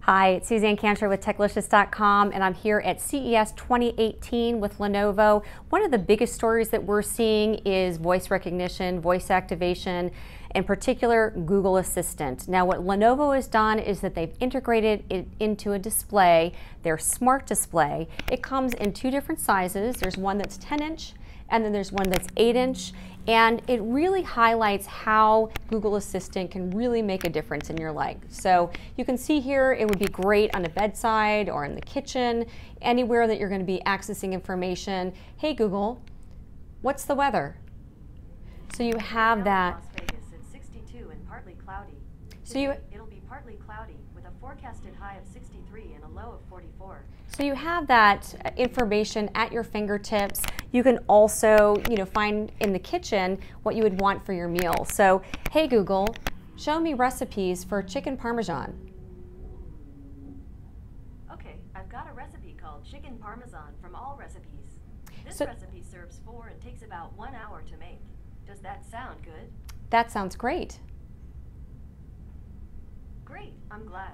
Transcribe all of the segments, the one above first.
Hi, it's Suzanne Cantor with Techlicious.com, and I'm here at CES 2018 with Lenovo. One of the biggest stories that we're seeing is voice recognition, voice activation, in particular Google Assistant. Now what Lenovo has done is that they've integrated it into a display, their smart display. It comes in two different sizes. There's one that's 10-inch and then there's one that's 8-inch, and it really highlights how Google Assistant can really make a difference in your life. So you can see here it would be great on the bedside or in the kitchen, anywhere that you're going to be accessing information. Hey Google, what's the weather? So you have that. Las Vegas, it's 62 and partly cloudy. So It'll be partly cloudy with a forecasted high of 63 and a low of 44. So you have that information at your fingertips. You can also, find in the kitchen what you would want for your meal. So, hey Google, show me recipes for chicken parmesan. Okay, I've got a recipe called chicken parmesan from All Recipes. This So- recipe serves 4 and takes about 1 hour to make. Does that sound good? That sounds great. Great, I'm glad.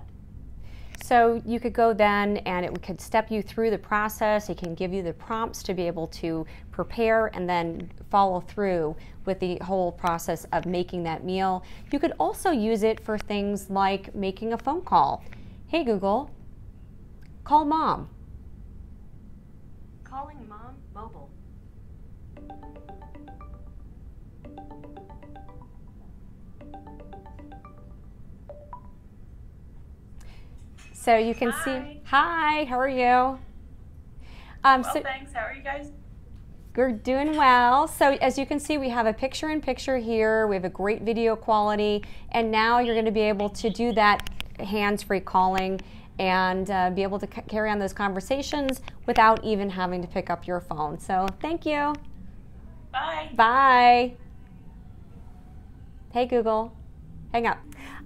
So you could go then and it could step you through the process. It can give you the prompts to be able to prepare and then follow through with the whole process of making that meal. You could also use it for things like making a phone call. Hey Google, call mom. Calling mom mobile. So you can see, hi, how are you? Well, thanks. How are you guys? We're doing well. So as you can see, we have a picture-in-picture here. We have a great video quality, and now you're going to be able to do that hands-free calling and be able to carry on those conversations without even having to pick up your phone. So thank you. Bye. Bye. Hey Google, hang up.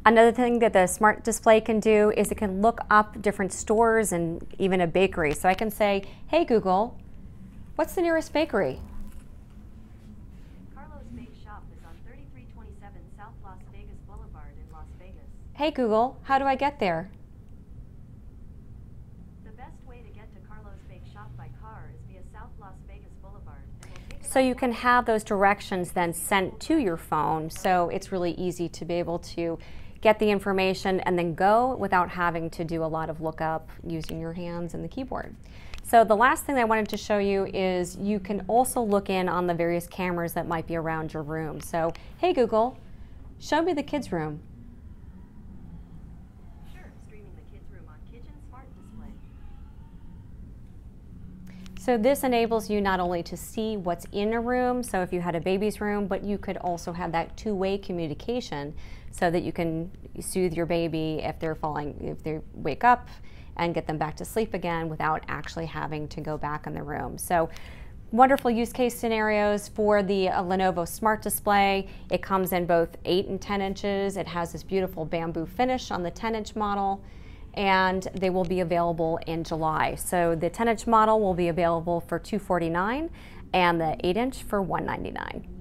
Another thing that the smart display can do is it can look up different stores and even a bakery. So I can say, hey Google, what's the nearest bakery? Carlos Bake Shop is on 3327 South Las Vegas Boulevard in Las Vegas. Hey Google, how do I get there? The best way to get to Carlos Bake Shop by car is via South Las Vegas Boulevard. And will take So you can have those directions then sent to your phone, so it's really easy to be able to get the information and then go without having to do a lot of lookup using your hands and the keyboard. So the last thing I wanted to show you is you can also look in on the various cameras that might be around your room. So, hey Google, show me the kids' room. Sure, streaming the kids' room on Kitchen Smart Display. So this enables you not only to see what's in a room, so if you had a baby's room, but you could also have that two-way communication so that you can soothe your baby if they wake up and get them back to sleep again without actually having to go back in the room. So wonderful use case scenarios for the Lenovo Smart Display. It comes in both 8 and 10 inches. It has this beautiful bamboo finish on the 10-inch model, and they will be available in July. So the 10-inch model will be available for $249 and the 8-inch for $199.